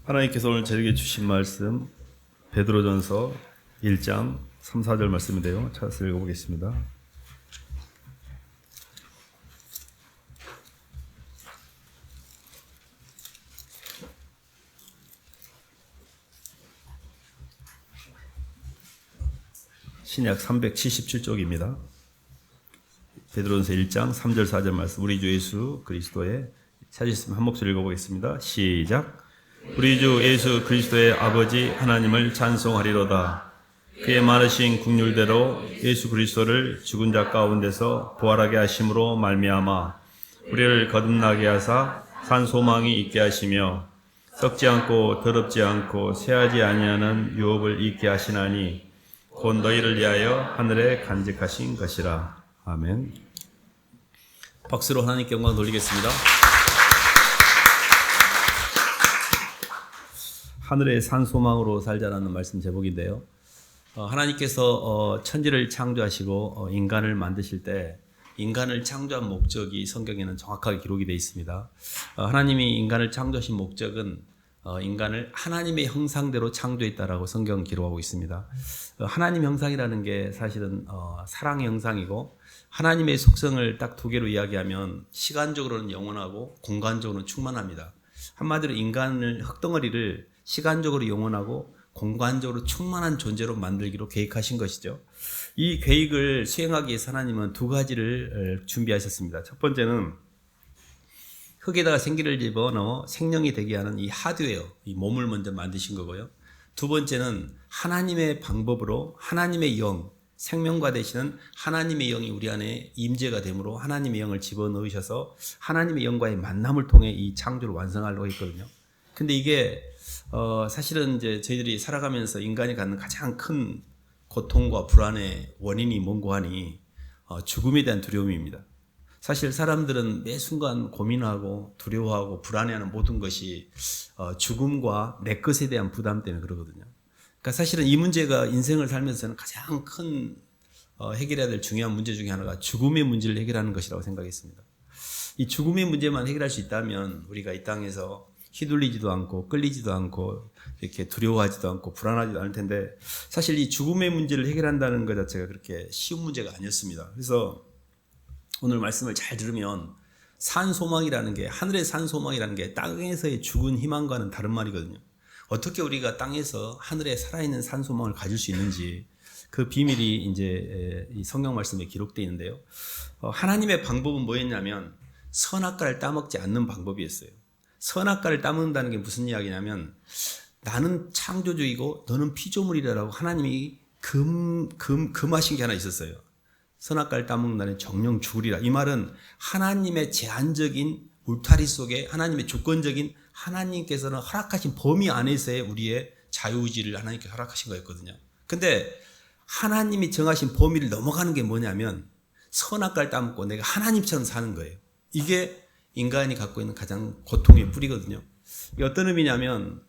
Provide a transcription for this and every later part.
하나님께서 오늘 저에게 주신 말씀 베드로전서 1장 3, 4절 말씀인데요. 찾아서 읽어보겠습니다. 신약 377쪽입니다. 베드로전서 1장 3절 4절 말씀, 우리 주 예수 그리스도의, 찾으셨으면 한 목소리 읽어보겠습니다. 시작. 우리 주 예수 그리스도의 아버지 하나님을 찬송하리로다. 그의 많으신 긍휼대로 예수 그리스도를 죽은 자 가운데서 부활하게 하심으로 말미암아 우리를 거듭나게 하사 산 소망이 있게 하시며 썩지 않고 더럽지 않고 쇠하지 아니하는 유업을 있게 하시나니 곧 너희를 위하여 하늘에 간직하신 것이라. 아멘. 박수로 하나님께 영광 돌리겠습니다. 하늘의 산 소망으로 살자라는 말씀 제목인데요. 하나님께서 천지를 창조하시고 인간을 만드실 때 인간을 창조한 목적이 성경에는 정확하게 기록이 되어 있습니다. 하나님이 인간을 창조하신 목적은 인간을 하나님의 형상대로 창조했다라고 성경은 기록하고 있습니다. 하나님 형상이라는 게 사실은 사랑의 형상이고, 하나님의 속성을 딱 두 개로 이야기하면 시간적으로는 영원하고 공간적으로는 충만합니다. 한마디로 인간을, 흙덩어리를 시간적으로 영원하고 공간적으로 충만한 존재로 만들기로 계획하신 것이죠. 이 계획을 수행하기 위해서 하나님은 두 가지를 준비하셨습니다. 첫 번째는 흙에다가 생기를 집어넣어 생명이 되게 하는 이 하드웨어, 이 몸을 먼저 만드신 거고요. 두 번째는 하나님의 방법으로 하나님의 영, 생명과 되시는 하나님의 영이 우리 안에 임재가 되므로 하나님의 영을 집어넣으셔서 하나님의 영과의 만남을 통해 이 창조를 완성하려고 했거든요. 근데 이게 사실은 이제 저희들이 살아가면서 인간이 갖는 가장 큰 고통과 불안의 원인이 뭔고 하니 죽음에 대한 두려움입니다. 사실 사람들은 매 순간 고민하고 두려워하고 불안해하는 모든 것이 죽음과 내 것에 대한 부담 때문에 그러거든요. 그러니까 사실은 이 문제가 인생을 살면서는 가장 큰 해결해야 될 중요한 문제 중에 하나가 죽음의 문제를 해결하는 것이라고 생각했습니다. 이 죽음의 문제만 해결할 수 있다면 우리가 이 땅에서 휘둘리지도 않고 끌리지도 않고 이렇게 두려워하지도 않고 불안하지도 않을 텐데, 사실 이 죽음의 문제를 해결한다는 것 자체가 그렇게 쉬운 문제가 아니었습니다. 그래서 오늘 말씀을 잘 들으면 산소망이라는 게, 하늘의 산소망이라는 게 땅에서의 죽은 희망과는 다른 말이거든요. 어떻게 우리가 땅에서 하늘에 살아있는 산소망을 가질 수 있는지 그 비밀이 이제 이 성경 말씀에 기록되어 있는데요. 하나님의 방법은 뭐였냐면 선악과를 따먹지 않는 방법이었어요. 선악과를 따먹는다는 게 무슨 이야기냐면, 나는 창조주이고 너는 피조물이라고 하나님이 금하신 게 하나 있었어요. 선악과를 따먹는다는 정령 죽으리라. 이 말은 하나님의 제한적인 울타리 속에 하나님의 주권적인, 하나님께서는 허락하신 범위 안에서의 우리의 자유의지를 하나님께 허락하신 거였거든요. 근데 하나님이 정하신 범위를 넘어가는 게 뭐냐면 선악과를 따먹고 내가 하나님처럼 사는 거예요. 이게 인간이 갖고 있는 가장 고통의 뿌리거든요. 이게 어떤 의미냐면,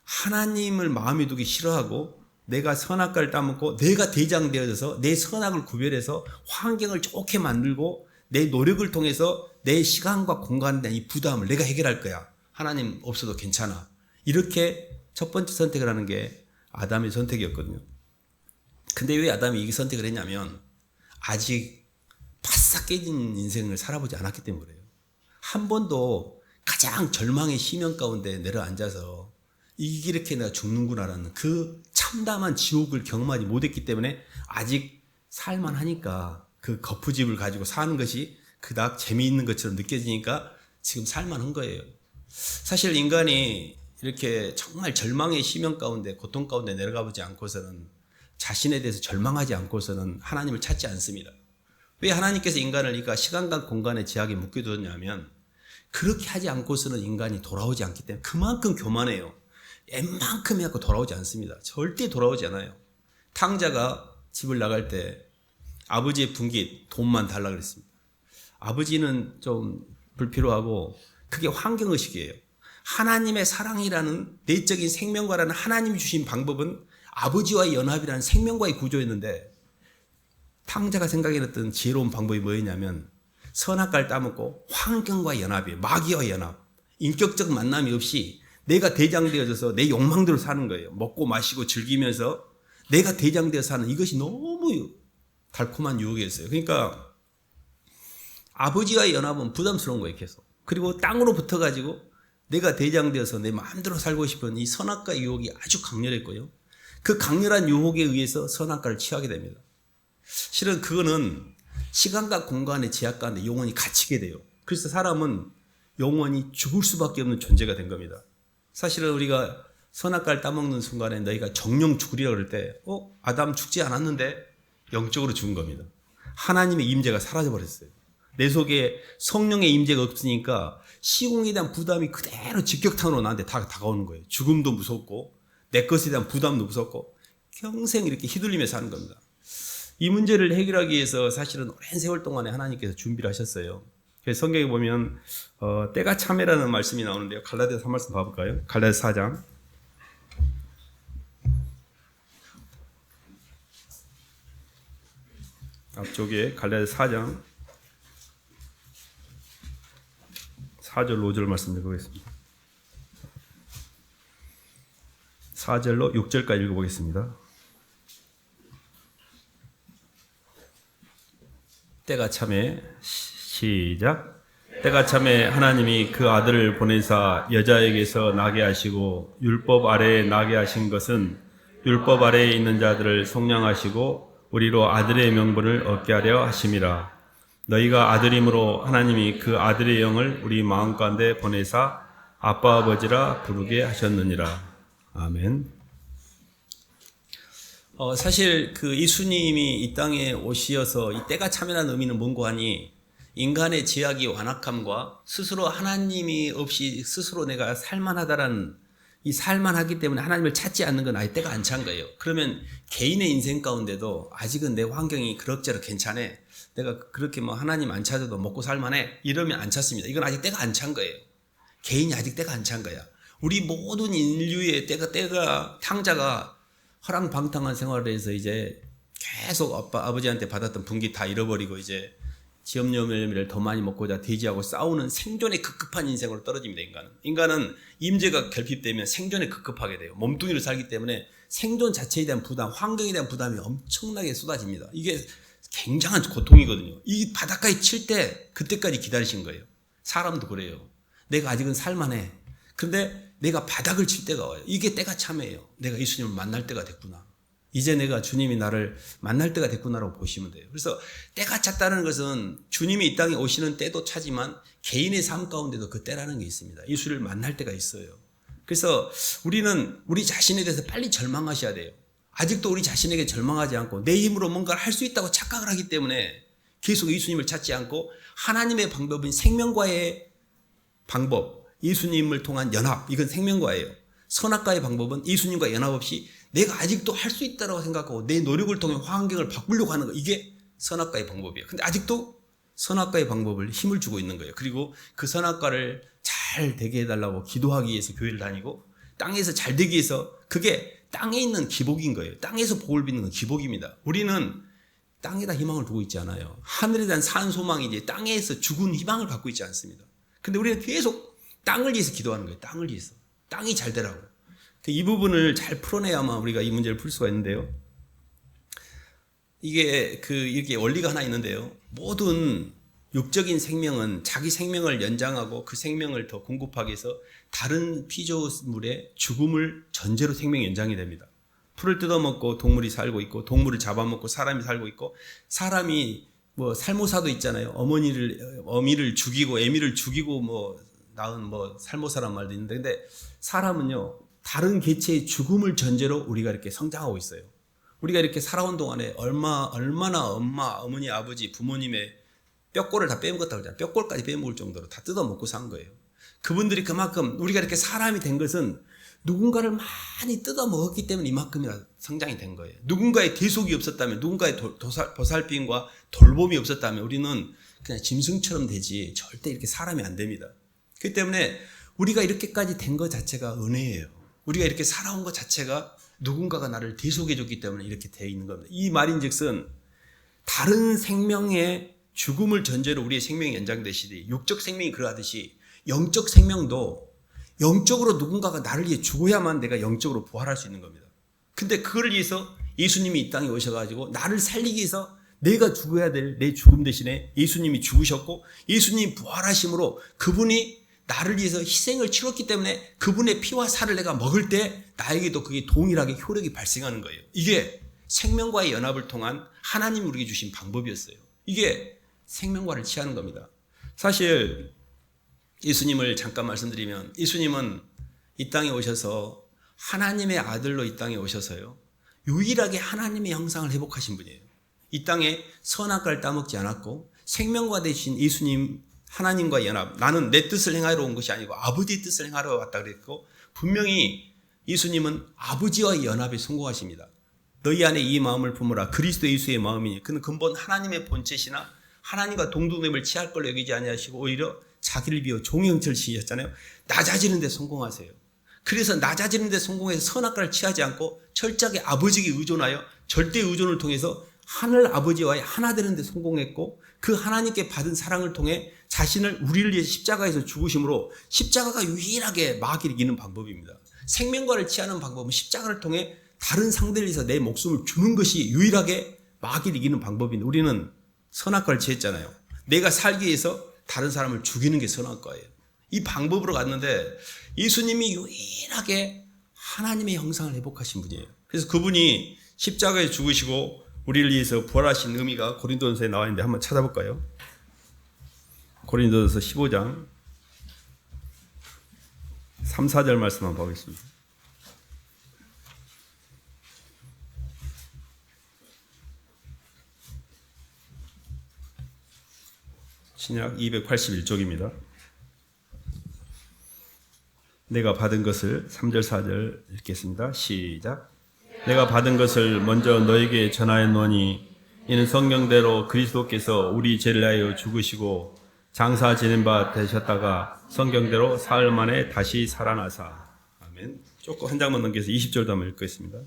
하나님을 마음에 두기 싫어하고 내가 선악과를 따먹고 내가 대장되어져서 내 선악을 구별해서 환경을 좋게 만들고 내 노력을 통해서 내 시간과 공간에 대한 이 부담을 내가 해결할 거야. 하나님 없어도 괜찮아. 이렇게 첫 번째 선택을 하는 게 아담의 선택이었거든요. 근데 왜 아담이 이 선택을 했냐면, 아직 바싹 깨진 인생을 살아보지 않았기 때문에 그래요. 한 번도 가장 절망의 심연 가운데 내려앉아서 이렇게 내가 죽는구나라는 그 참담한 지옥을 경험하지 못했기 때문에 아직 살만하니까 그 거푸집을 가지고 사는 것이 그닥 재미있는 것처럼 느껴지니까 지금 살만한 거예요. 사실 인간이 이렇게 정말 절망의 심연 가운데, 고통 가운데 내려가 보지 않고서는, 자신에 대해서 절망하지 않고서는 하나님을 찾지 않습니다. 왜 하나님께서 인간을 그러니까 시간과 공간의 제약에 묶여두었냐면, 그렇게 하지 않고서는 인간이 돌아오지 않기 때문에 그만큼 교만해요. 웬만큼 해갖고 돌아오지 않습니다. 절대 돌아오지 않아요. 탕자가 집을 나갈 때 아버지의 분깃 돈만 달라고 그랬습니다. 아버지는 좀 불필요하고 그게 환경의식이에요. 하나님의 사랑이라는 내적인 생명과라는 하나님이 주신 방법은 아버지와의 연합이라는 생명과의 구조였는데, 탕자가 생각해냈던 지혜로운 방법이 뭐였냐면 선악과를 따먹고 환경과의 연합이에요. 마귀와의 연합. 인격적 만남이 없이 내가 대장되어져서 내 욕망대로 사는 거예요. 먹고 마시고 즐기면서 내가 대장되어 사는 이것이 너무 달콤한 유혹이었어요. 그러니까 아버지와의 연합은 부담스러운 거예요, 계속. 그리고 땅으로 붙어가지고 내가 대장되어서 내 마음대로 살고 싶은 이 선악과 유혹이 아주 강렬했고요. 그 강렬한 유혹에 의해서 선악과를 취하게 됩니다. 실은 그거는 시간과 공간의 제약 가운데 영원히 갇히게 돼요. 그래서 사람은 영원히 죽을 수밖에 없는 존재가 된 겁니다. 사실은 우리가 선악과를 따먹는 순간에 너희가 정령 죽으리라 그럴 때 아담 죽지 않았는데 영적으로 죽은 겁니다. 하나님의 임재가 사라져버렸어요. 내 속에 성령의 임재가 없으니까 시공에 대한 부담이 그대로 직격탄으로 나한테 다가오는 거예요. 죽음도 무섭고 내 것에 대한 부담도 무섭고 평생 이렇게 휘둘리며 사는 겁니다. 이 문제를 해결하기 위해서 사실은 오랜 세월 동안에 하나님께서 준비를 하셨어요. 그래서 성경에 보면 때가 참이라는 말씀이 나오는데요. 갈라디아서 한 말씀 봐볼까요? 갈라디아서 4장. 앞쪽에 갈라디아서 4장 4절 5절 말씀 읽어보겠습니다. 4절로 6절까지 읽어보겠습니다. 때가 참에 시작. 때가 참에 하나님이 그 아들을 보내사 여자에게서 나게 하시고 율법 아래에 나게 하신 것은 율법 아래에 있는 자들을 속량하시고 우리로 아들의 명분을 얻게 하려 하심이라. 너희가 아들임으로 하나님이 그 아들의 영을 우리 마음 가운데 보내사 아빠 아버지라 부르게 하셨느니라. 아멘. 사실 그 예수님이 이 땅에 오시어서 이 때가 참이라는 의미는 뭔고 하니 인간의 제약이 완악함과 스스로 하나님이 없이 스스로 내가 살만하다라는 이 살만하기 때문에 하나님을 찾지 않는 건 아예 때가 안 찬 거예요. 그러면 개인의 인생 가운데도 아직은 내 환경이 그럭저럭 괜찮아. 내가 그렇게 뭐 하나님 안 찾아도 먹고 살만해. 이러면 안 찾습니다. 이건 아직 때가 안 찬 거예요. 개인이 아직 때가 안 찬 거야. 우리 모든 인류의 때가 탕자가 허랑방탕한 생활을 해서 이제 계속 아버지한테 받았던 분기 다 잃어버리고 이제 지엄열매를 더 많이 먹고자 돼지하고 싸우는 생존에 급급한 인생으로 떨어집니다. 인간은 임재가 결핍되면 생존에 급급하게 돼요. 몸뚱이로 살기 때문에 생존 자체에 대한 부담, 환경에 대한 부담이 엄청나게 쏟아집니다. 이게 굉장한 고통이거든요. 이 바닷가에 칠 때 그때까지 기다리신 거예요. 사람도 그래요. 내가 아직은 살만해. 근데 내가 바닥을 칠 때가 와요. 이게 때가 참이에요. 내가 예수님을 만날 때가 됐구나. 이제 내가 주님이 나를 만날 때가 됐구나라고 보시면 돼요. 그래서 때가 찼다는 것은 주님이 이 땅에 오시는 때도 차지만 개인의 삶 가운데도 그 때라는 게 있습니다. 예수를 만날 때가 있어요. 그래서 우리는 우리 자신에 대해서 빨리 절망하셔야 돼요. 아직도 우리 자신에게 절망하지 않고 내 힘으로 뭔가를 할 수 있다고 착각을 하기 때문에 계속 예수님을 찾지 않고 하나님의 방법인 생명과의 방법, 예수님을 통한 연합, 이건 생명과예요. 선악과의 방법은 예수님과 연합 없이 내가 아직도 할 수 있다고 생각하고 내 노력을 통해 환경을 바꾸려고 하는 거, 이게 선악과의 방법이에요. 근데 아직도 선악과의 방법을 힘을 주고 있는 거예요. 그리고 그 선악과를 잘 되게 해달라고 기도하기 위해서 교회를 다니고 땅에서 잘 되기 위해서, 그게 땅에 있는 기복인 거예요. 땅에서 복을 빚는 건 기복입니다. 우리는 땅에다 희망을 두고 있지 않아요. 하늘에 대한 산 소망이지 땅에서 죽은 희망을 갖고 있지 않습니다. 근데 우리는 계속 땅을 위해서 기도하는 거예요. 땅을 위해서. 땅이 잘 되라고. 이 부분을 잘 풀어내야만 우리가 이 문제를 풀 수가 있는데요. 이게 이렇게 원리가 하나 있는데요. 모든 육적인 생명은 자기 생명을 연장하고 그 생명을 더 공급하기 위해서 다른 피조물의 죽음을 전제로 생명이 연장이 됩니다. 풀을 뜯어먹고 동물이 살고 있고, 동물을 잡아먹고 사람이 살고 있고, 사람이 뭐 살모사도 있잖아요. 어미를 죽이고 애미를 죽이고 뭐 낳은 뭐 살모사란 말도 있는데, 근데 사람은요 다른 개체의 죽음을 전제로 우리가 이렇게 성장하고 있어요. 우리가 이렇게 살아온 동안에 얼마나 엄마, 어머니, 아버지, 부모님의 뼈골을 다 빼먹었다고 하잖아요. 뼈골까지 빼먹을 정도로 다 뜯어먹고 산 거예요. 그분들이 그만큼, 우리가 이렇게 사람이 된 것은 누군가를 많이 뜯어먹었기 때문에 이만큼이나 성장이 된 거예요. 누군가의 대속이 없었다면, 누군가의 보살핌과 돌봄이 없었다면 우리는 그냥 짐승처럼 되지 절대 이렇게 사람이 안 됩니다. 그렇기 때문에 우리가 이렇게까지 된 것 자체가 은혜예요. 우리가 이렇게 살아온 것 자체가 누군가가 나를 대속해 줬기 때문에 이렇게 되어 있는 겁니다. 이 말인즉슨 다른 생명의 죽음을 전제로 우리의 생명이 연장되시듯이, 육적 생명이 그러하듯이 영적 생명도 영적으로 누군가가 나를 위해 죽어야만 내가 영적으로 부활할 수 있는 겁니다. 근데 그걸 위해서 예수님이 이 땅에 오셔가지고 나를 살리기 위해서 내가 죽어야 될 내 죽음 대신에 예수님이 죽으셨고 예수님이 부활하심으로 그분이 나를 위해서 희생을 치렀기 때문에 그분의 피와 살을 내가 먹을 때 나에게도 그게 동일하게 효력이 발생하는 거예요. 이게 생명과의 연합을 통한 하나님이 우리에게 주신 방법이었어요. 이게 생명과를 취하는 겁니다. 사실 예수님을 잠깐 말씀드리면 예수님은 이 땅에 오셔서 하나님의 아들로 이 땅에 오셔서요. 유일하게 하나님의 형상을 회복하신 분이에요. 이 땅에 선악과를 따먹지 않았고 생명과 되신 예수님 하나님과 연합. 나는 내 뜻을 행하러 온 것이 아니고 아버지의 뜻을 행하러 왔다 그랬고 분명히 예수님은 아버지와의 연합에 성공하십니다. 너희 안에 이 마음을 품으라. 그리스도 예수의 마음이니. 그는 근본 하나님의 본체시나 하나님과 동등됨을 취할 걸로 여기지 아니하시고 오히려 자기를 비워 종의 형체를 지니셨잖아요. 낮아지는 데 성공하세요. 그래서 낮아지는 데 성공해서 선악과를 취하지 않고 철저하게 아버지에게 의존하여 절대 의존을 통해서 하늘 아버지와의 하나 되는 데 성공했고 그 하나님께 받은 사랑을 통해 자신을 우리를 위해 십자가에서 죽으심으로 십자가가 유일하게 마귀를 이기는 방법입니다. 생명과를 취하는 방법은 십자가를 통해 다른 상대를 위해서 내 목숨을 주는 것이 유일하게 마귀를 이기는 방법인데 우리는 선악과를 취했잖아요. 내가 살기 위해서 다른 사람을 죽이는 게 선악과예요. 이 방법으로 갔는데 예수님이 유일하게 하나님의 형상을 회복하신 분이에요. 그래서 그분이 십자가에 죽으시고 우리를 위해서 부활하신 의미가 고린도전서에 나와 있는데 한번 찾아볼까요? 고린도전서 15장 3, 4절 말씀 한번 보겠습니다. 신약 281쪽입니다. 내가 받은 것을 3절 4절 읽겠습니다. 시작. 내가 받은 것을 먼저 너에게 전하였노니 이는 성경대로 그리스도께서 우리 죄를 위하여 죽으시고 장사 지낸 바 되셨다가 성경대로 사흘 만에 다시 살아나사. 아멘. 조금 한 장만 넘겨서 20절도 한번 읽겠습니다.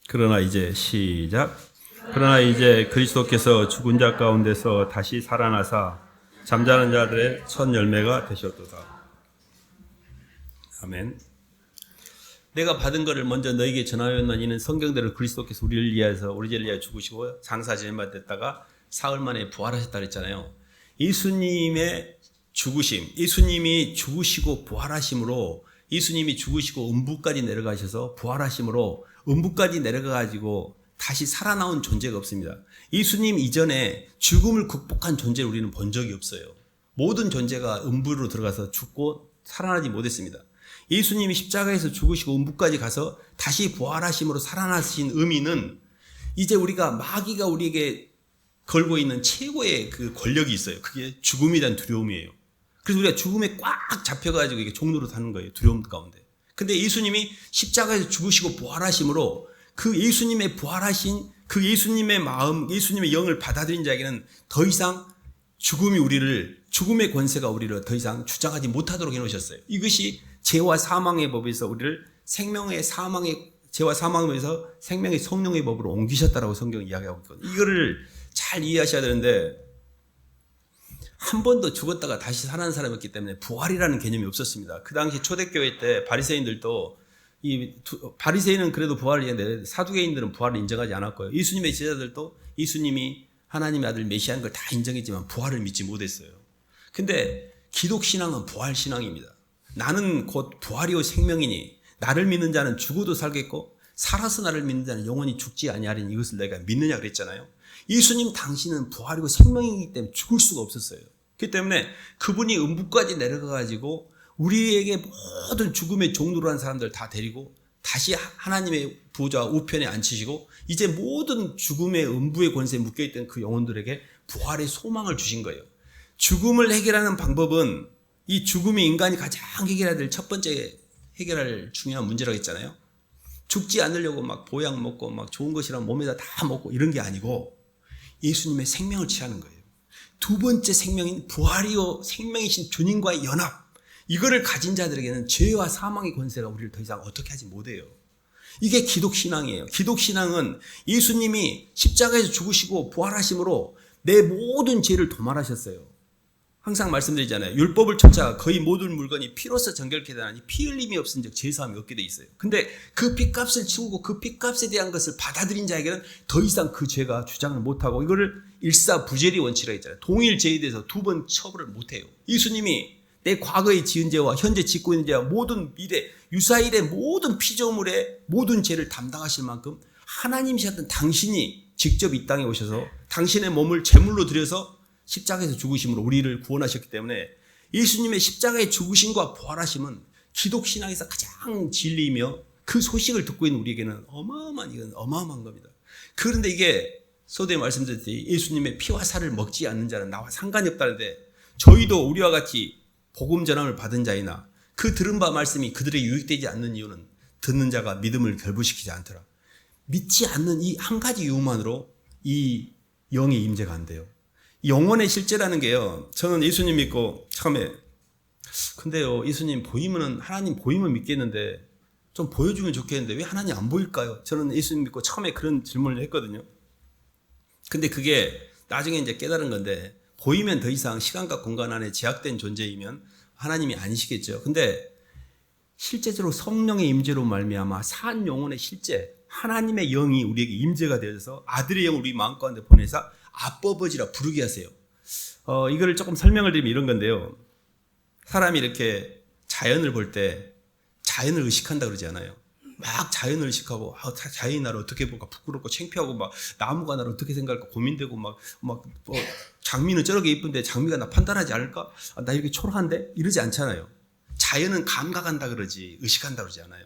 그러나 이제 시작. 그러나 이제 그리스도께서 죽은 자 가운데서 다시 살아나사 잠자는 자들의 첫 열매가 되셨도다. 아멘. 내가 받은 것을 먼저 너에게 전하였노니 이는 성경대로 그리스도께서 우리를 위해서 우리 죄를 위하여 죽으시고 장사 지낸 바 됐다가 사흘 만에 부활하셨다 그랬잖아요. 예수님의 죽으심, 예수님이 죽으시고 부활하심으로 예수님이 죽으시고 음부까지 내려가셔서 부활하심으로 음부까지 내려가가지고 다시 살아나온 존재가 없습니다. 예수님 이전에 죽음을 극복한 존재를 우리는 본 적이 없어요. 모든 존재가 음부로 들어가서 죽고 살아나지 못했습니다. 예수님이 십자가에서 죽으시고 음부까지 가서 다시 부활하심으로 살아나신 의미는 이제 우리가 마귀가 우리에게 걸고 있는 최고의 그 권력이 있어요. 그게 죽음에 대한 두려움이에요. 그래서 우리가 죽음에 꽉 잡혀가지고 이게 종로로 타는 거예요. 두려움 가운데. 근데 예수님이 십자가에서 죽으시고 부활하심으로 그 예수님의 부활하신 그 예수님의 마음, 예수님의 영을 받아들인 자에게는 더 이상 죽음의 권세가 우리를 더 이상 주장하지 못하도록 해놓으셨어요. 이것이 죄와 사망의 법에서 우리를 죄와 사망의 법에서 생명의 성령의 법으로 옮기셨다라고 성경이 이야기하고 있거든요. 이거를 잘 이해하셔야 되는데 한 번도 죽었다가 다시 살아난 사람이었기 때문에 부활이라는 개념이 없었습니다. 그 당시 초대교회 때 바리새인들도 바리새인은 그래도 부활을 했는데 사두개인들은 부활을 인정하지 않았고요. 예수님의 제자들도 예수님이 하나님의 아들 메시아인 걸 다 인정했지만 부활을 믿지 못했어요. 근데 기독신앙은 부활신앙입니다. 나는 곧 부활이요 생명이니 나를 믿는 자는 죽어도 살겠고 살아서 나를 믿는 자는 영원히 죽지 아니하리니 이것을 내가 믿느냐 그랬잖아요. 예수님 당신은 부활이고 생명이기 때문에 죽을 수가 없었어요. 그렇기 때문에 그분이 음부까지 내려가가지고 우리에게 모든 죽음의 종로로 한 사람들 다 데리고 다시 하나님의 보좌 우편에 앉히시고 이제 모든 죽음의 음부의 권세에 묶여있던 그 영혼들에게 부활의 소망을 주신 거예요. 죽음을 해결하는 방법은 이 죽음이 인간이 가장 해결해야 될 첫 번째 해결할 중요한 문제라고 했잖아요. 죽지 않으려고 막 보약 먹고 막 좋은 것이랑 몸에다 다 먹고 이런 게 아니고 예수님의 생명을 취하는 거예요. 두 번째 생명인 부활이요 생명이신 주님과의 연합, 이거를 가진 자들에게는 죄와 사망의 권세가 우리를 더 이상 어떻게 하지 못해요. 이게 기독신앙이에요. 기독신앙은 예수님이 십자가에서 죽으시고 부활하심으로 내 모든 죄를 도말하셨어요. 항상 말씀드리잖아요. 율법을 쫓아 거의 모든 물건이 피로서 정결케 되나니 피 흘림이 없은즉 죄사함이 없게 돼 있어요. 근데 그 핏값을 치우고 그 핏값에 대한 것을 받아들인 자에게는 더 이상 그 죄가 주장을 못하고, 이거를 일사부재리 원칙이라고 했잖아요. 동일 죄에 대해서 두 번 처벌을 못해요. 예수님이 내 과거에 지은 죄와 현재 짓고 있는 죄와 모든 미래 유사일의 모든 피조물의 모든 죄를 담당하실 만큼 하나님이셨던 당신이 직접 이 땅에 오셔서 당신의 몸을 제물로 드려서 십자가에서 죽으심으로 우리를 구원하셨기 때문에, 예수님의 십자가의 죽으심과 부활하심은 기독신앙에서 가장 진리이며, 그 소식을 듣고 있는 우리에게는 어마어마한 겁니다. 그런데 이게 서두에 말씀드렸듯이 예수님의 피와 살을 먹지 않는 자는 나와 상관이 없다는데, 저희도 우리와 같이 복음 전함을 받은 자이나 그 들은 바 말씀이 그들에게 유익되지 않는 이유는 듣는 자가 믿음을 결부시키지 않더라. 믿지 않는 이 한 가지 이유만으로 이 영의 임재가 안 돼요. 영혼의 실제라는 게요, 저는 예수님 믿고 처음에, 근데요 예수님 보이면은, 하나님 보이면 믿겠는데 좀 보여주면 좋겠는데 왜 하나님 안 보일까요? 저는 예수님 믿고 처음에 그런 질문을 했거든요. 근데 그게 나중에 이제 깨달은 건데, 보이면 더 이상 시간과 공간 안에 제약된 존재이면 하나님이 아니시겠죠. 근데 실제적으로 성령의 임재로 말미암아 산 영혼의 실제, 하나님의 영이 우리에게 임재가 되어서 아들의 영을 우리 마음 가운데 보내서 아버지라 부르게 하세요. 이거를 조금 설명을 드리면 이런 건데요. 사람이 이렇게 자연을 볼 때 자연을 의식한다 그러지 않아요. 막 자연을 의식하고, 자연이 나를 어떻게 볼까 부끄럽고 창피하고, 막 나무가 나를 어떻게 생각할까 고민되고, 장미는 저렇게 예쁜데 장미가 나 판단하지 않을까? 나 이렇게 초라한데? 이러지 않잖아요. 자연은 감각한다 그러지 의식한다 그러지 않아요.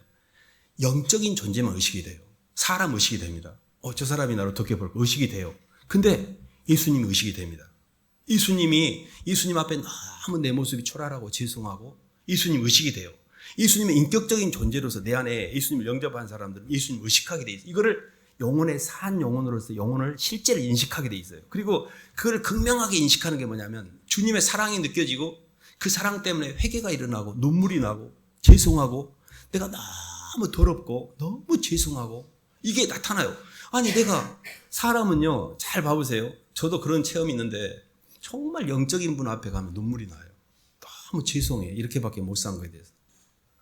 영적인 존재만 의식이 돼요. 사람 의식이 됩니다. 저 사람이 나를 어떻게 볼까 의식이 돼요. 근데 예수님이 의식이 됩니다. 예수님 앞에 너무 내 모습이 초라하고 죄송하고 예수님 의식이 돼요. 예수님의 인격적인 존재로서 내 안에 예수님을 영접한 사람들은 예수님을 의식하게 돼 있어요. 이거를 영혼의 산 영혼으로서 영혼을 실제로 인식하게 돼 있어요. 그리고 그걸 극명하게 인식하는 게 뭐냐면, 주님의 사랑이 느껴지고 그 사랑 때문에 회개가 일어나고 눈물이 나고 죄송하고 내가 너무 더럽고 너무 죄송하고 이게 나타나요. 아니 사람은요, 잘 봐보세요. 저도 그런 체험이 있는데 정말 영적인 분 앞에 가면 눈물이 나요. 너무 죄송해. 이렇게밖에 못 산 거에 대해서.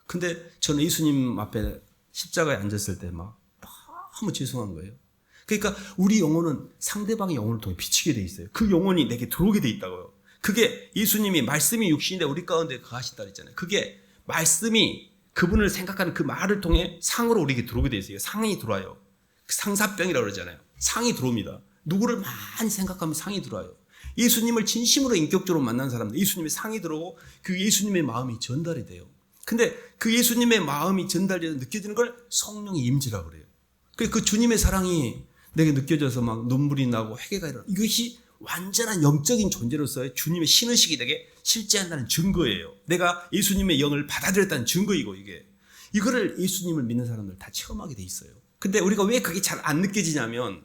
근데 저는 예수님 앞에 십자가에 앉았을 때 막 너무 죄송한 거예요. 그러니까 우리 영혼은 상대방의 영혼을 통해 비치게 돼 있어요. 그 영혼이 내게 들어오게 돼 있다고요. 그게 예수님이 말씀이 육신인데 우리 가운데 거하신다 그랬잖아요. 그게 말씀이 그분을 생각하는 그 말을 통해 상으로 우리에게 들어오게 돼 있어요. 상이 들어와요. 상사병이라고 그러잖아요. 상이 들어옵니다. 누구를 많이 생각하면 상이 들어와요. 예수님을 진심으로 인격적으로 만난 사람들, 예수님의 상이 들어오고 그 예수님의 마음이 전달이 돼요. 근데 그 예수님의 마음이 전달되어 느껴지는 걸 성령의 임재라고 그래요. 그 주님의 사랑이 내게 느껴져서 막 눈물이 나고 회개가 일어나. 이것이 완전한 영적인 존재로서의 주님의 신의식이 되게 실제한다는 증거예요. 내가 예수님의 영을 받아들였다는 증거이고, 이거를 예수님을 믿는 사람들 다 체험하게 돼 있어요. 근데 우리가 왜 그게 잘 안 느껴지냐면,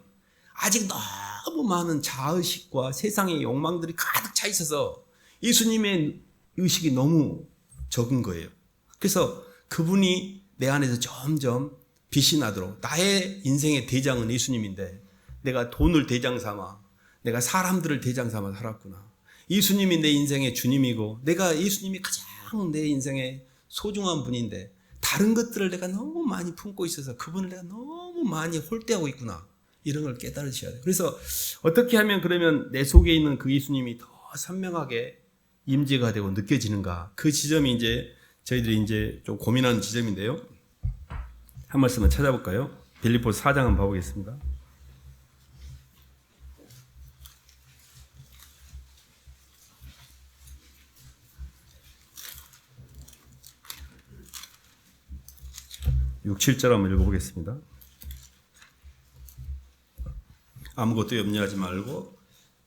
아직 너무 많은 자의식과 세상의 욕망들이 가득 차 있어서 예수님의 의식이 너무 적은 거예요. 그래서 그분이 내 안에서 점점 빛이 나도록, 나의 인생의 대장은 예수님인데 내가 돈을 대장 삼아, 내가 사람들을 대장 삼아 살았구나. 예수님이 내 인생의 주님이고 내가 예수님이 가장 내 인생의 소중한 분인데 다른 것들을 내가 너무 많이 품고 있어서 그분을 내가 너무 많이 홀대하고 있구나. 이런 걸 깨달으셔야 돼요. 그래서 어떻게 하면 그러면 내 속에 있는 그 예수님이 더 선명하게 임재가 되고 느껴지는가. 그 지점이 저희들이 좀 고민하는 지점인데요. 한 말씀을 찾아볼까요? 빌립보서 4장 한번 봐보겠습니다. (6, 7절) 한번 읽어보겠습니다. 아무것도 염려하지 말고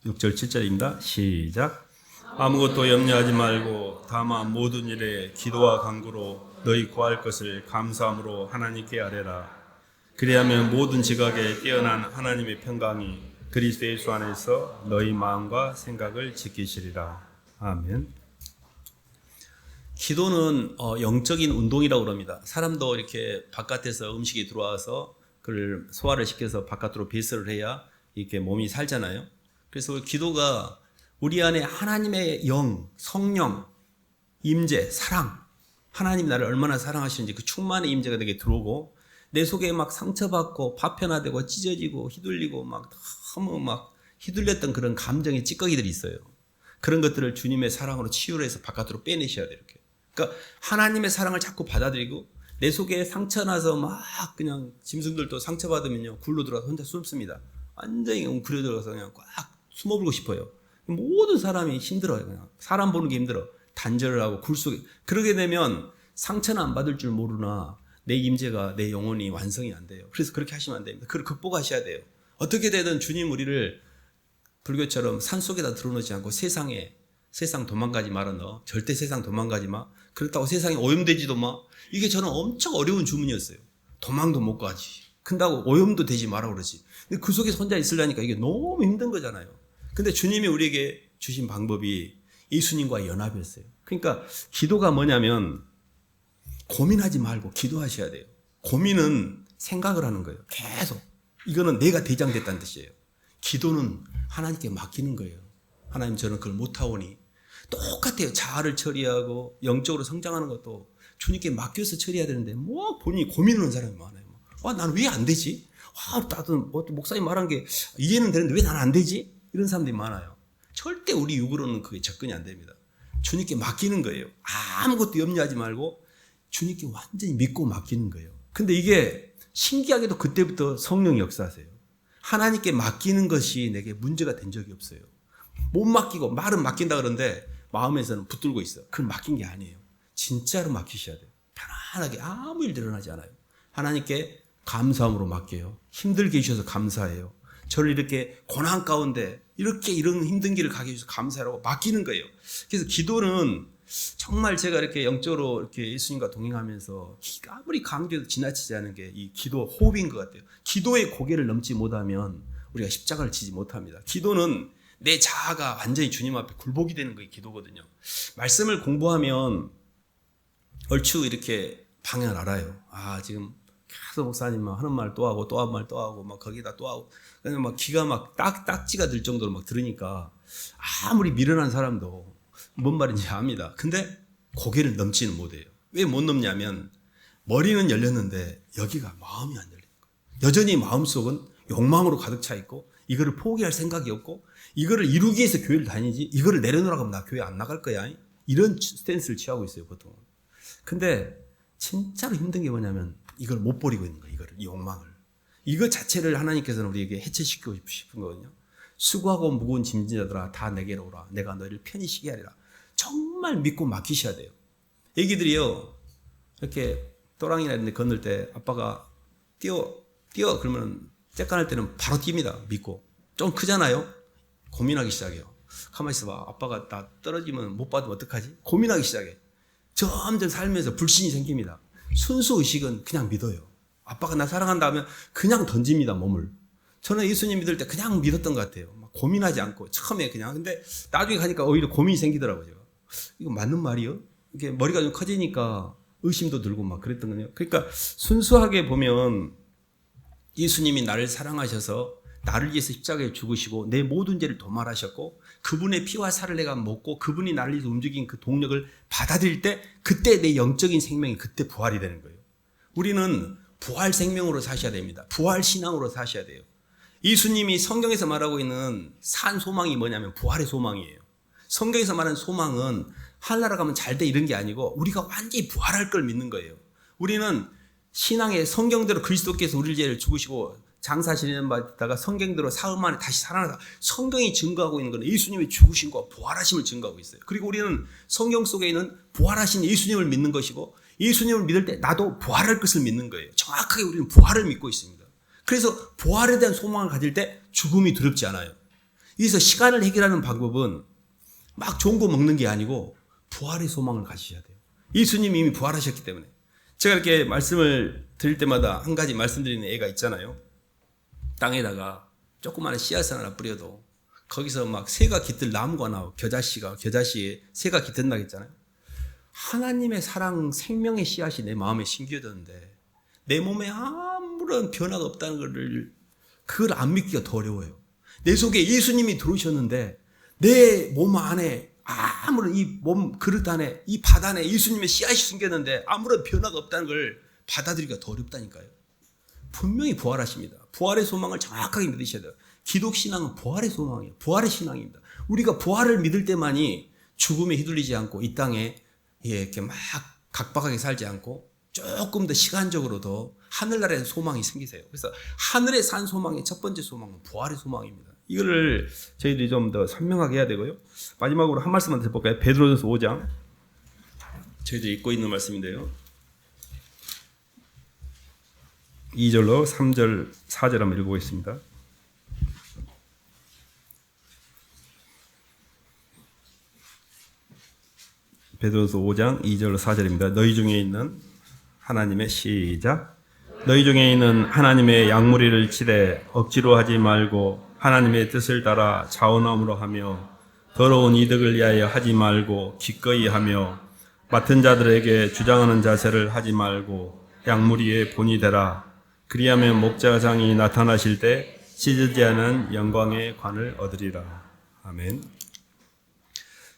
6절 7절입니다. 시작. 아무것도 염려하지 말고 다만 모든 일에 기도와 간구로 너희 구할 것을 감사함으로 하나님께 아뢰라. 그리하면 모든 지각에 뛰어난 하나님의 평강이 그리스도 예수 안에서 너희 마음과 생각을 지키시리라. 아멘. 기도는 영적인 운동이라고 그럽니다. 사람도 이렇게 바깥에서 음식이 들어와서 그걸 소화를 시켜서 바깥으로 배설을 해야 이렇게 몸이 살잖아요. 그래서 기도가 우리 안에 하나님의 영, 성령, 임재, 사랑, 하나님 나를 얼마나 사랑하시는지 그 충만의 임재가 내게 들어오고 내 속에 막 상처받고 파편화되고 찢어지고 휘둘리고 막 너무 막 휘둘렸던 그런 감정의 찌꺼기들이 있어요. 그런 것들을 주님의 사랑으로 치유를 해서 바깥으로 빼내셔야 돼요. 이렇게. 그러니까 하나님의 사랑을 자꾸 받아들이고 내 속에 상처나서 막 그냥 짐승들도 상처받으면요 굴로 들어가서 혼자 숨습니다. 완전히 웅크려 들어가서 그냥 꽉 숨어불고 싶어요. 모든 사람이 힘들어요. 그냥 사람 보는 게 힘들어. 단절을 하고 굴 속에. 그러게 되면 상처는 안 받을 줄 모르나 내 임재가 내 영혼이 완성이 안 돼요. 그래서 그렇게 하시면 안 됩니다. 그걸 극복하셔야 돼요. 어떻게 되든 주님 우리를 불교처럼 산속에다 들어놓지 않고 세상 도망가지 마라 너. 절대 세상 도망가지 마. 그렇다고 세상에 오염되지도 마. 이게 저는 엄청 어려운 주문이었어요. 도망도 못 가지. 근다고 오염도 되지 마라 그러지. 근데 그 속에서 혼자 있으려니까 이게 너무 힘든 거잖아요. 근데 주님이 우리에게 주신 방법이 예수님과 연합이었어요. 그러니까 기도가 뭐냐면 고민하지 말고 기도하셔야 돼요. 고민은 생각을 하는 거예요. 계속. 이거는 내가 대장됐다는 뜻이에요. 기도는 하나님께 맡기는 거예요. 하나님 저는 그걸 못하오니. 똑같아요. 자아를 처리하고 영적으로 성장하는 것도 주님께 맡겨서 처리해야 되는데 뭐 본인이 고민하는 사람이 많아요. 나는 왜 안 되지? 나도 목사님 말한 게 이해는 되는데 왜 나는 안 되지? 이런 사람들이 많아요. 절대 우리 육으로는 그게 접근이 안 됩니다. 주님께 맡기는 거예요. 아무것도 염려하지 말고 주님께 완전히 믿고 맡기는 거예요. 근데 이게 신기하게도 그때부터 성령이 역사하세요. 하나님께 맡기는 것이 내게 문제가 된 적이 없어요. 못 맡기고 말은 맡긴다 그러는데 마음에서는 붙들고 있어요. 그건 맡긴 게 아니에요. 진짜로 맡기셔야 돼요. 편안하게 아무 일 일어나지 않아요. 하나님께 감사함으로 맡겨요. 힘들게 해주셔서 감사해요. 저를 이렇게 고난 가운데 이렇게 이런 힘든 길을 가게 해주셔서 감사하라고 맡기는 거예요. 그래서 기도는 정말 제가 이렇게 영적으로 이렇게 예수님과 동행하면서 아무리 강조해도 지나치지 않은 게 이 기도 호흡인 것 같아요. 기도의 고개를 넘지 못하면 우리가 십자가를 지지 못합니다. 기도는 내 자아가 완전히 주님 앞에 굴복이 되는 게 기도거든요. 말씀을 공부하면 얼추 이렇게 방향을 알아요. 지금 계속 목사님 하는 말 또 하고 또 한 말 또 하고 막 거기다 또 하고 그냥 막 귀가 막 딱지가 들 정도로 막 들으니까 아무리 미련한 사람도 뭔 말인지 압니다. 근데 고개를 넘지는 못해요. 왜 못 넘냐면 머리는 열렸는데 여기가 마음이 안 열리는 거예요. 여전히 마음속은 욕망으로 가득 차 있고 이거를 포기할 생각이 없고 이거를 이루기 위해서 교회를 다니지 이거를 내려놓으라고 하면 나 교회 안 나갈 거야. 이런 스탠스를 취하고 있어요 보통은. 근데 진짜로 힘든 게 뭐냐면 이걸 못 버리고 있는 거예요. 이 욕망을. 이거 자체를 하나님께서는 우리에게 해체시키고 싶은 거거든요. 수고하고 무거운 짐진자들아 다 내게로 오라. 내가 너희를 편히 쉬게 하리라. 정말 믿고 맡기셔야 돼요. 애기들이요 이렇게 또랑이나 이런 데 건널 때 아빠가 뛰어 그러면 째깐할 때는 바로 뜁니다. 믿고. 좀 크잖아요. 고민하기 시작해요. 가만히 있어봐. 아빠가 나 떨어지면 못 받으면 어떡하지? 고민하기 시작해. 점점 살면서 불신이 생깁니다. 순수 의식은 그냥 믿어요. 아빠가 나 사랑한다 하면 그냥 던집니다, 몸을. 저는 예수님 믿을 때 그냥 믿었던 것 같아요. 막 고민하지 않고 처음에 그냥. 근데 나중에 가니까 오히려 고민이 생기더라고요. 이거 맞는 말이요? 이게 머리가 좀 커지니까 의심도 들고 막 그랬던 거예요. 그러니까 순수하게 보면 예수님이 나를 사랑하셔서 나를 위해서 십자가에 죽으시고 내 모든 죄를 도말하셨고 그분의 피와 살을 내가 먹고 그분이 나를 위해서 움직인 그 동력을 받아들일 때 그때 내 영적인 생명이 그때 부활이 되는 거예요. 우리는 부활 생명으로 사셔야 됩니다. 부활 신앙으로 사셔야 돼요. 예수님이 성경에서 말하고 있는 산 소망이 뭐냐면 부활의 소망이에요. 성경에서 말하는 소망은 하늘나라 가면 잘 돼 이런 게 아니고 우리가 완전히 부활할 걸 믿는 거예요. 우리는 신앙의 성경대로 그리스도께서 우리 죄를 죽으시고 장사하시는 바다가 성경대로 사흘 만에 다시 살아나다 성경이 증거하고 있는 건 예수님의 죽으심과 부활하심을 증거하고 있어요. 그리고 우리는 성경 속에 있는 부활하신 예수님을 믿는 것이고 예수님을 믿을 때 나도 부활할 것을 믿는 거예요. 정확하게 우리는 부활을 믿고 있습니다. 그래서 부활에 대한 소망을 가질 때 죽음이 두렵지 않아요. 여기서 시간을 해결하는 방법은 막 좋은 거 먹는 게 아니고 부활의 소망을 가지셔야 돼요. 예수님이 이미 부활하셨기 때문에. 제가 이렇게 말씀을 드릴 때마다 한 가지 말씀드리는 애가 있잖아요. 땅에다가 조그마한 씨앗을 하나 뿌려도 거기서 막 새가 깃들 나무가 나오고 겨자씨에 새가 깃든다고 했잖아요. 하나님의 사랑 생명의 씨앗이 내 마음에 심겨졌는데 내 몸에 아무런 변화가 없다는 것을 그걸 안 믿기가 더 어려워요. 내 속에 예수님이 들어오셨는데 내 몸 안에 아무런 이 몸 그릇 안에 이 밭 안에 예수님의 씨앗이 숨겼는데 아무런 변화가 없다는 걸 받아들이기가 더 어렵다니까요. 분명히 부활하십니다. 부활의 소망을 정확하게 믿으셔야 돼요. 기독신앙은 부활의 소망이에요. 부활의 신앙입니다. 우리가 부활을 믿을 때만이 죽음에 휘둘리지 않고 이 땅에 이렇게 막 각박하게 살지 않고 조금 더 시간적으로 더 하늘나라의 소망이 생기세요. 그래서 하늘에 산 소망의 첫 번째 소망은 부활의 소망입니다. 이거를 저희들이 좀 더 선명하게 해야 되고요. 마지막으로 한 말씀만 더 볼까요? 베드로전서 5장. 저희들이 읽고 있는 말씀인데요. 2절로 3절, 4절 한번 읽어보겠습니다. 베드로전서 5장 2절로 4절입니다. 너희 중에 있는 하나님의 시작. 너희 중에 있는 하나님의 양무리를 치되 억지로 하지 말고 하나님의 뜻을 따라 자원함으로 하며 더러운 이득을 위하여 하지 말고 기꺼이 하며 맡은 자들에게 주장하는 자세를 하지 말고 양무리의 본이 되라. 그리하면 목자장이 나타나실 때 찢어지지 않은 영광의 관을 얻으리라. 아멘.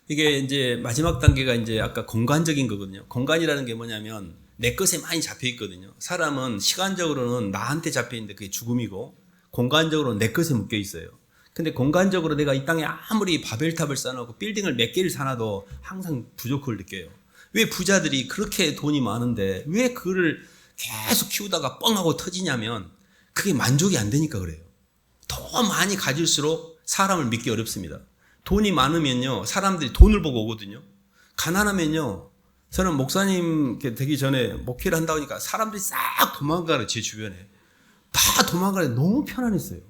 이게 이제 마지막 단계가 이제 아까 공간적인 거거든요. 공간이라는 게 뭐냐면 내 것에 많이 잡혀 있거든요. 사람은 시간적으로는 나한테 잡혀 있는데 그게 죽음이고 공간적으로는 내 것에 묶여 있어요. 근데 공간적으로 내가 이 땅에 아무리 바벨탑을 쌓아놓고 빌딩을 몇 개를 사놔도 항상 부족을 느껴요. 왜 부자들이 그렇게 돈이 많은데 왜 그거를 계속 키우다가 뻥하고 터지냐면 그게 만족이 안 되니까 그래요. 더 많이 가질수록 사람을 믿기 어렵습니다. 돈이 많으면요, 사람들이 돈을 보고 오거든요. 가난하면요, 저는 목사님 되기 전에 목회를 한다고 하니까 사람들이 싹 도망가요, 제 주변에. 다 도망가요. 너무 편안했어요.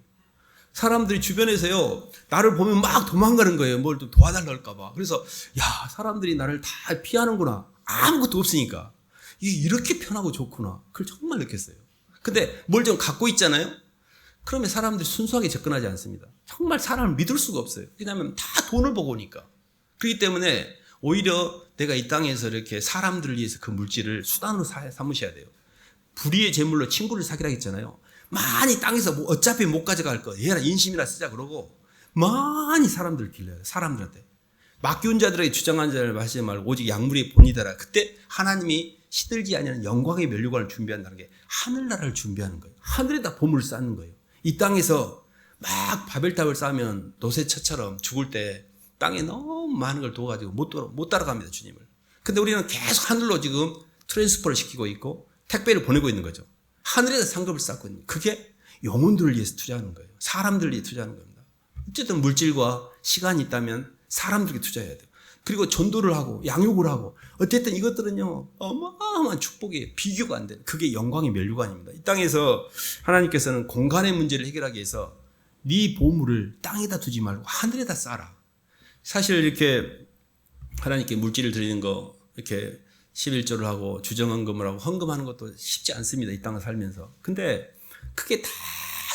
사람들이 주변에서요, 나를 보면 막 도망가는 거예요. 뭘 좀 도와달라고 할까봐. 그래서, 야, 사람들이 나를 다 피하는구나. 아무것도 없으니까. 이게 이렇게 편하고 좋구나. 그걸 정말 느꼈어요. 근데 뭘 좀 갖고 있잖아요? 그러면 사람들이 순수하게 접근하지 않습니다. 정말 사람을 믿을 수가 없어요. 왜냐하면 다 돈을 보고 오니까. 그렇기 때문에 오히려 내가 이 땅에서 이렇게 사람들을 위해서 그 물질을 수단으로 삼으셔야 돼요. 불의의 제물로 친구를 사귀라 했잖아요. 많이 땅에서 뭐 어차피 못 가져갈 거 얘라 인심이나 쓰자 그러고 많이 사람들을 길러요. 사람들한테. 맡겨온 자들에게 주장한 자를 하지 말고 오직 양무리의 본이다라. 그때 하나님이 시들지 아니하는 영광의 면류관을 준비한다는 게 하늘나라를 준비하는 거예요. 하늘에다 보물을 쌓는 거예요. 이 땅에서 막 바벨탑을 쌓으면 노새처처럼 죽을 때 땅에 너무 많은 걸 도와가지고 못 따라갑니다, 주님을. 근데 우리는 계속 하늘로 지금 트랜스퍼를 시키고 있고 택배를 보내고 있는 거죠. 하늘에다 상급을 쌓고 있는 거예요. 그게 영혼들을 위해서 투자하는 거예요. 사람들을 위해 투자하는 겁니다. 어쨌든 물질과 시간이 있다면 사람들에게 투자해야 돼요. 그리고 전도를 하고 양육을 하고 어쨌든 이것들은요 어마어마한 축복이에요. 비교가 안 되는 그게 영광의 면류관입니다. 이 땅에서 하나님께서는 공간의 문제를 해결하기 위해서 네 보물을 땅에다 두지 말고 하늘에다 쌓아라. 사실 이렇게 하나님께 물질을 드리는 거 이렇게 11조를 하고 주정헌금을 하고 헌금하는 것도 쉽지 않습니다. 이 땅을 살면서. 근데 그게 다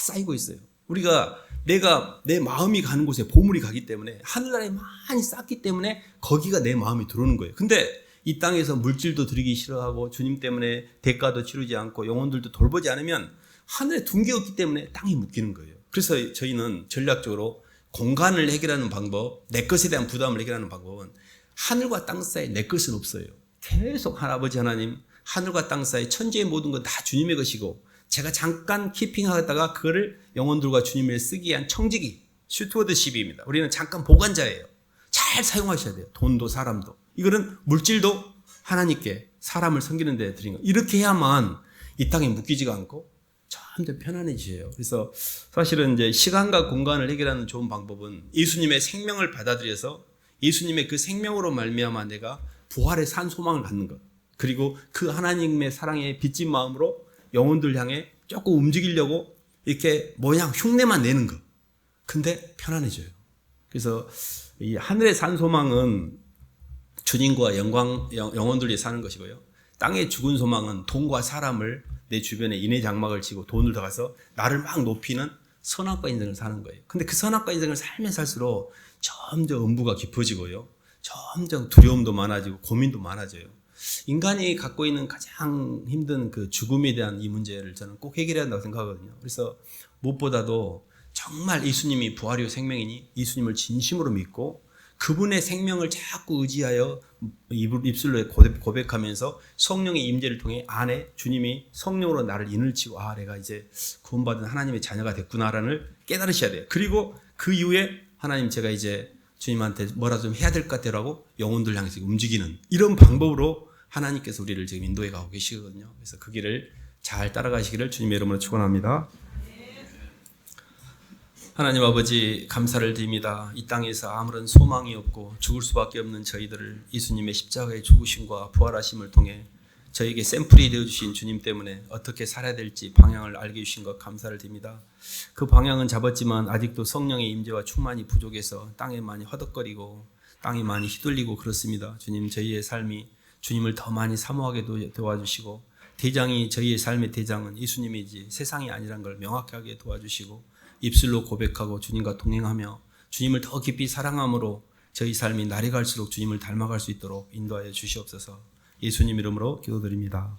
쌓이고 있어요. 우리가 내가 내 마음이 가는 곳에 보물이 가기 때문에 하늘나라에 많이 쌓기 때문에 거기가 내 마음이 들어오는 거예요. 근데 이 땅에서 물질도 드리기 싫어하고 주님 때문에 대가도 치르지 않고 영혼들도 돌보지 않으면 하늘에 둔 게 없기 때문에 땅에 묶이는 거예요. 그래서 저희는 전략적으로 공간을 해결하는 방법, 내 것에 대한 부담을 해결하는 방법은 하늘과 땅 사이에 내 것은 없어요. 계속 할아버지 하나님, 하늘과 땅 사이 천지의 모든 건 다 주님의 것이고 제가 잠깐 키핑하다가 그거를 영혼들과 주님을 쓰기 위한 청지기, 슈트워드십입니다. 우리는 잠깐 보관자예요. 잘 사용하셔야 돼요. 돈도 사람도. 이거는 물질도 하나님께 사람을 섬기는 데 드린 거. 이렇게 해야만 이 땅에 묶이지가 않고 점점 편안해지세요. 그래서 사실은 이제 시간과 공간을 해결하는 좋은 방법은 예수님의 생명을 받아들여서 예수님의 그 생명으로 말미암아 내가 부활의 산 소망을 갖는 것. 그리고 그 하나님의 사랑에 빚진 마음으로 영혼들 향해 조금 움직이려고 이렇게 모양 흉내만 내는 것. 근데 편안해져요. 그래서 이 하늘의 산 소망은 주님과 영혼들 위해 사는 것이고요. 땅의 죽은 소망은 돈과 사람을 내 주변에 인해 장막을 치고 돈을 더 가서 나를 막 높이는 선악과 인생을 사는 거예요. 근데 그 선악과 인생을 살면 살수록 점점 음부가 깊어지고요. 점점 두려움도 많아지고 고민도 많아져요. 인간이 갖고 있는 가장 힘든 그 죽음에 대한 이 문제를 저는 꼭 해결해야 한다고 생각하거든요. 그래서 무엇보다도 정말 예수님이 부활이요 생명이니 예수님을 진심으로 믿고 그분의 생명을 자꾸 의지하여 입술로 고백하면서 성령의 임재를 통해 안에 주님이 성령으로 나를 인을 치고 내가 이제 구원받은 하나님의 자녀가 됐구나라는 깨달으셔야 돼요. 그리고 그 이후에 하나님 제가 이제 주님한테 뭐라도 좀 해야 될 것 같아라고 영혼들 향해서 움직이는 이런 방법으로 하나님께서 우리를 지금 인도해 가고 계시거든요. 그래서 그 길을 잘 따라가시기를 주님의 이름으로 축원합니다. 하나님 아버지 감사를 드립니다. 이 땅에서 아무런 소망이 없고 죽을 수밖에 없는 저희들을 예수님의 십자가의 죽으심과 부활하심을 통해 저에게 샘플이 되어주신 주님 때문에 어떻게 살아야 될지 방향을 알게 해주신 것 감사를 드립니다. 그 방향은 잡았지만 아직도 성령의 임재와 충만이 부족해서 땅에 많이 허덕거리고 땅이 많이 휘둘리고 그렇습니다. 주님 저희의 삶이 주님을 더 많이 사모하게 도와주시고 대장이 저희의 삶의 대장은 예수님이지 세상이 아니란 걸 명확하게 도와주시고 입술로 고백하고 주님과 동행하며 주님을 더 깊이 사랑함으로 저희 삶이 날이 갈수록 주님을 닮아갈 수 있도록 인도하여 주시옵소서. 예수님 이름으로 기도드립니다.